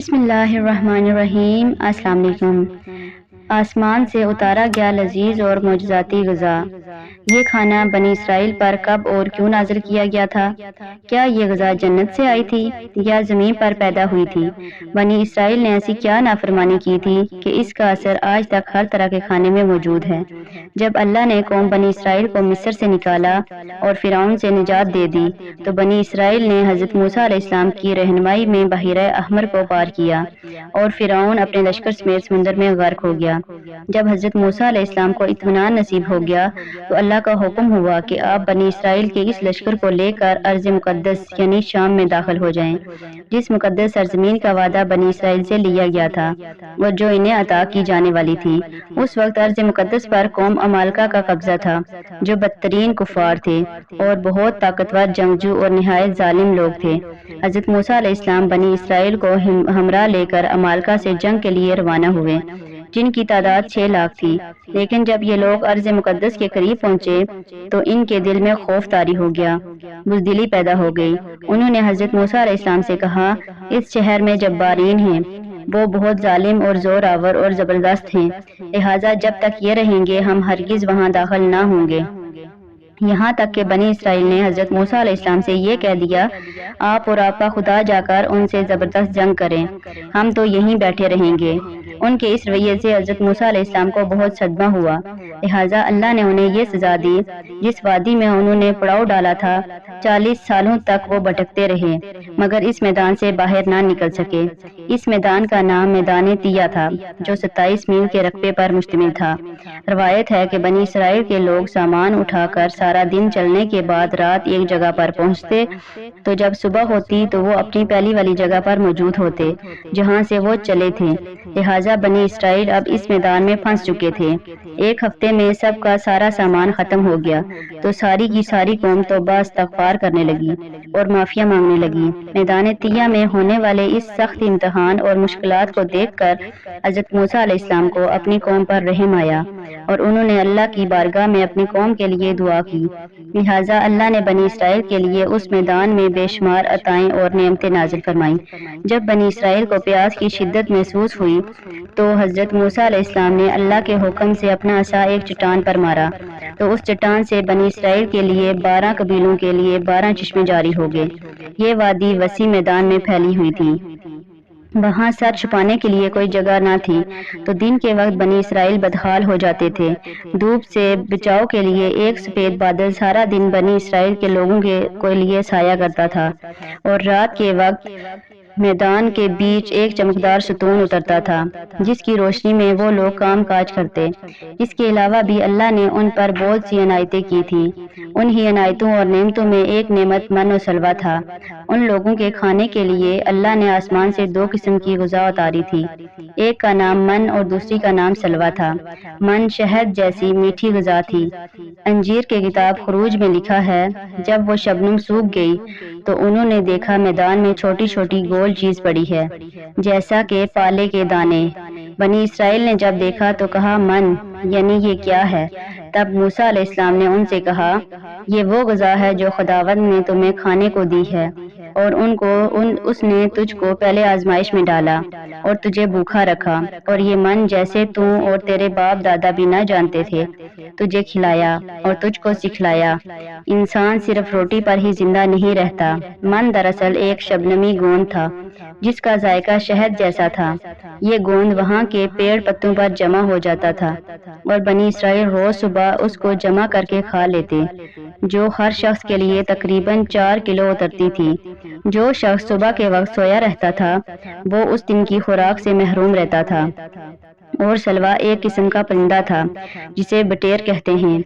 بسم اللہ الرحمن الرحیم۔ السلام علیکم۔ آسمان سے اتارا گیا لذیذ اور معجزاتی غذا، یہ کھانا بنی اسرائیل پر کب اور کیوں نازل کیا گیا تھا؟ کیا یہ غذا جنت سے آئی تھی یا زمین پر پیدا ہوئی تھی؟ بنی اسرائیل نے ایسی کیا نافرمانی کی تھی کہ اس کا اثر آج تک ہر طرح کے کھانے میں موجود ہے؟ جب اللہ نے قوم بنی اسرائیل کو مصر سے نکالا اور فرعون سے نجات دے دی تو بنی اسرائیل نے حضرت موسیٰ علیہ السلام کی رہنمائی میں بحیرہ احمر کو پار کیا اور فرعون اپنے لشکر سمیت سمندر میں غرق ہو گیا۔ جب حضرت موسیٰ علیہ السلام کو اطمینان نصیب ہو گیا تو اللہ کا حکم ہوا کہ آپ بنی اسرائیل کے اس لشکر کو لے کر ارض مقدس یعنی شام میں داخل ہو جائیں، جس مقدس سرزمین کا وعدہ بنی اسرائیل سے لیا گیا تھا اور جو انہیں عطا کی جانے والی تھی۔ اس وقت ارض مقدس پر قوم عمالقہ کا قبضہ تھا، جو بدترین کفار تھے اور بہت طاقتور جنگجو اور نہایت ظالم لوگ تھے۔ حضرت موسیٰ علیہ السلام بنی اسرائیل کو ہمراہ لے کر عمالقہ سے جنگ کے لیے روانہ ہوئے، جن کی تعداد 6 لاکھ تھی۔ لیکن جب یہ لوگ ارض مقدس کے قریب پہنچے تو ان کے دل میں خوف طاری ہو گیا، بزدلی پیدا ہو گئی۔ انہوں نے حضرت موسیٰ علیہ السلام سے کہا، اس شہر میں جبارین ہیں، وہ بہت ظالم اور زور آور اور زبردست ہیں، لہٰذا جب تک یہ رہیں گے ہم ہرگز وہاں داخل نہ ہوں گے۔ یہاں تک کہ بنی اسرائیل نے حضرت موسیٰ علیہ السلام سے یہ کہہ دیا، آپ اور آپ کا خدا جا کر ان سے زبردست جنگ کریں، ہم تو یہیں بیٹھے رہیں گے۔ ان کے اس رویے سے حضرت موسیٰ علیہ السلام کو بہت صدمہ ہوا، لہٰذا اللہ نے انہیں یہ سزا دی جس وادی میں انہوں نے پڑاؤ ڈالا تھا۔ 40 سالوں تک وہ بھٹکتے رہے مگر اس میدان سے باہر نہ نکل سکے۔ اس میدان کا نام میدان تیہ تھا، جو 27 میل کے رقبے پر مشتمل تھا۔ روایت ہے کہ بنی اسرائیل کے لوگ سامان اٹھا کر سارا دن چلنے کے بعد رات ایک جگہ پر پہنچتے تو جب صبح ہوتی تو وہ اپنی پہلی والی جگہ پر موجود ہوتے جہاں سے وہ چلے تھے، لہٰذا بنی اسرائیل اب اس میدان میں پھنس چکے تھے۔ ایک ہفتے میں سب کا سارا سامان ختم ہو گیا تو ساری کی ساری قوم توبہ استغفار کرنے لگی اور معافیہ مانگنے لگی۔ میدان تیہ میں ہونے والے اس سخت امتحان اور مشکلات کو دیکھ کر حضرت موسیٰ علیہ السلام کو اپنی قوم پر رحم آیا اور انہوں نے اللہ کی بارگاہ میں اپنی قوم کے لیے دعا کی، لہٰذا اللہ نے بنی اسرائیل کے لیے اس میدان میں بے شمار عطائیں اور نعمتیں نازل فرمائیں۔ جب بنی اسرائیل کو پیاس کی شدت محسوس ہوئی تو حضرت موسیٰ علیہ السلام نے اللہ کے حکم سے اپنا عصا ایک چٹان پر مارا تو اس چٹان سے بنی اسرائیل کے لیے 12 قبیلوں کے لیے 12 چشمے جاری ہو گئے۔ یہ وادی وسیع میدان میں پھیلی ہوئی تھی، وہاں سر چھپانے کے لیے کوئی جگہ نہ تھی، تو دن کے وقت بنی اسرائیل بدحال ہو جاتے تھے۔ دھوپ سے بچاؤ کے لیے ایک سفید بادل سارا دن بنی اسرائیل کے لوگوں کے لیے سایہ کرتا تھا اور رات کے وقت میدان کے بیچ ایک چمکدار ستون اترتا تھا جس کی روشنی میں وہ لوگ کام کاج کرتے۔ اس کے علاوہ بھی اللہ نے ان پر بہت سی عنایتیں کی تھیں۔ انہی عنایتوں اور نعمتوں میں ایک نعمت من و سلوہ تھا۔ ان لوگوں کے کھانے کے لیے اللہ نے آسمان سے 2 قسم کی غذا اتاری تھی، ایک کا نام من اور دوسری کا نام سلوہ تھا۔ من شہد جیسی میٹھی غذا تھی۔ انجیر کے کتاب خروج میں لکھا ہے، جب وہ شبنم سوکھ گئی تو انہوں نے دیکھا میدان میں چھوٹی چھوٹی گول چیز پڑی ہے جیسا کہ پالے کے دانے۔ بنی اسرائیل نے جب دیکھا تو کہا، من یعنی یہ کیا ہے؟ تب موسیٰ علیہ السلام نے ان سے کہا، یہ وہ غذا ہے جو خداوند نے تمہیں کھانے کو دی ہے اور اس نے تجھ کو پہلے آزمائش میں ڈالا اور تجھے بھوکا رکھا، اور یہ من جیسے تو اور تیرے باپ دادا بھی نہ جانتے تھے تجھے کھلایا اور تجھ کو سکھلایا۔ انسان صرف روٹی پر ہی زندہ نہیں رہتا۔ من دراصل ایک شبنمی گوند تھا جس کا ذائقہ شہد جیسا تھا۔ یہ گوند وہاں کے پیڑ پتوں پر جمع ہو جاتا تھا اور بنی اسرائیل روز صبح اس کو جمع کر کے کھا لیتے، جو ہر شخص کے لیے تقریباً 4 کلو اترتی تھی۔ جو شخص صبح کے وقت سویا رہتا تھا وہ اس دن کی خوراک سے محروم رہتا تھا۔ اور سلوہ ایک قسم کا پرندہ تھا جسے بٹیر کہتے ہیں۔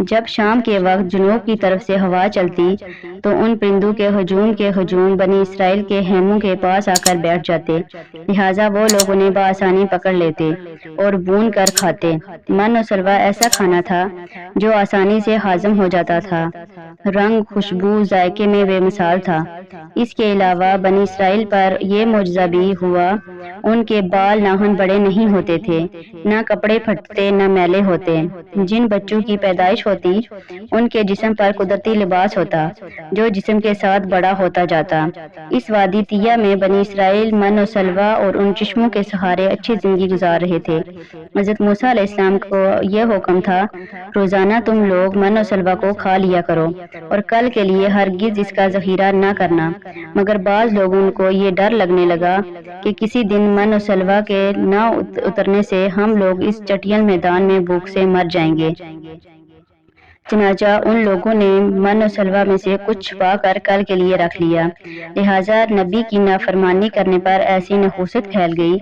جب شام کے وقت جنوب کی طرف سے ہوا چلتی تو ان پرندوں کے ہجوم بنی اسرائیل کے خیموں کے پاس آ کر بیٹھ جاتے، لہٰذا وہ لوگ انہیں بآسانی پکڑ لیتے اور بھون کر کھاتے۔ من و سلوہ ایسا کھانا تھا جو آسانی سے ہاضم ہو جاتا تھا، رنگ، خوشبو، ذائقے میں بے مثال تھا۔ اس کے علاوہ بنی اسرائیل پر یہ معجزہ بھی ہوا ان کے بال ناخن بڑے نہیں ہوتے تھے، نہ کپڑے پھٹتے نہ میلے ہوتے۔ جن بچوں کی پیدائش ہوتی ان کے جسم پر قدرتی لباس ہوتا جو جسم کے ساتھ بڑا ہوتا جاتا۔ اس وادی طیہ میں بنی اسرائیل من و سلوہ اور ان چشموں کے سہارے اچھی زندگی گزار رہے تھے۔ حضرت موسیٰ علیہ السلام کو یہ حکم تھا، روزانہ تم لوگ من و سلوہ کو کھا لیا کرو اور کل کے لیے ہرگز اس کا ذخیرہ نہ کرنا۔ مگر بعض لوگوں کو یہ ڈر لگنے لگا کہ کسی دن من و سلوہ کے نہ اترنے سے ہم لوگ اس چٹیل میدان میں بھوک سے مر جائیں گے۔ چنانچہ ان لوگوں نے من و سلوہ میں سے کچھ چھپا کر کل کے لیے رکھ لیا، لہٰذا نبی کی نافرمانی کرنے پر ایسی نحوست پھیل گئی۔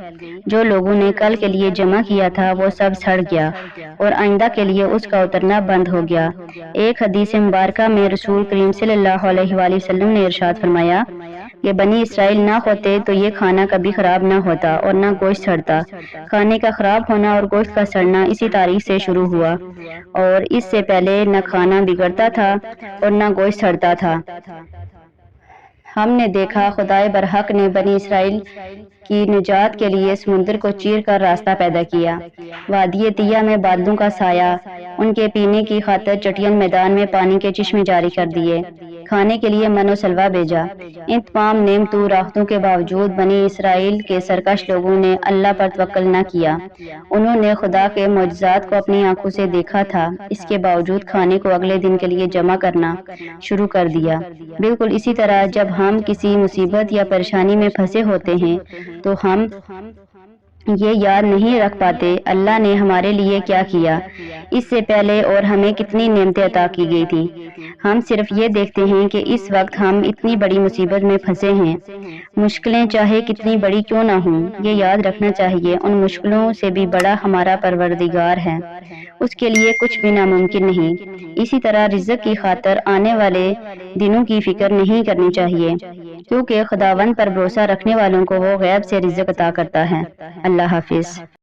جو لوگوں نے کل کے لیے جمع کیا تھا وہ سب سڑ گیا اور آئندہ کے لیے اس کا اترنا بند ہو گیا۔ ایک حدیث مبارکہ میں رسول کریم صلی اللہ علیہ وآلہ وسلم نے ارشاد فرمایا کہ بنی اسرائیل نہ ہوتے تو یہ کھانا کبھی خراب نہ ہوتا اور نہ گوشت سڑتا۔ کھانے کا خراب ہونا اور گوشت کا سڑنا اسی تاریخ سے شروع ہوا، اور اس سے پہلے نہ کھانا بگڑتا تھا اور نہ گوشت سڑتا تھا۔ ہم نے دیکھا خدائے برحق نے بنی اسرائیل کی نجات کے لیے سمندر کو چیر کر راستہ پیدا کیا۔ وادی طیہ میں بادلوں کا سایہ، ان کے پینے کی خاطر چٹیل میدان میں پانی کے چشمے جاری کر دیے، کھانے کے لیے من و سلوہ بھیجا۔ ان تمام نعمتوں راحتوں کے باوجود بنی اسرائیل کے سرکش لوگوں نے اللہ پر توکل نہ کیا۔ انہوں نے خدا کے معجزات کو اپنی آنکھوں سے دیکھا تھا، اس کے باوجود کھانے کو اگلے دن کے لیے جمع کرنا شروع کر دیا۔ بالکل اسی طرح جب ہم کسی مصیبت یا پریشانی میں پھنسے ہوتے ہیں تو ہم یہ یاد نہیں رکھ پاتے اللہ نے ہمارے لیے کیا کیا، اس سے پہلے اور ہمیں کتنی نعمتیں عطا کی گئی تھی۔ ہم صرف یہ دیکھتے ہیں کہ اس وقت ہم اتنی بڑی مصیبت میں پھنسے ہیں۔ مشکلیں چاہے کتنی بڑی کیوں نہ ہوں، یہ یاد رکھنا چاہیے ان مشکلوں سے بھی بڑا ہمارا پروردگار ہے، اس کے لیے کچھ بھی ناممکن نہیں۔ اسی طرح رزق کی خاطر آنے والے دنوں کی فکر نہیں کرنی چاہیے، کیونکہ خداوند پر بھروسہ رکھنے والوں کو وہ غیب سے رزق عطا کرتا ہے۔ اللہ حافظ۔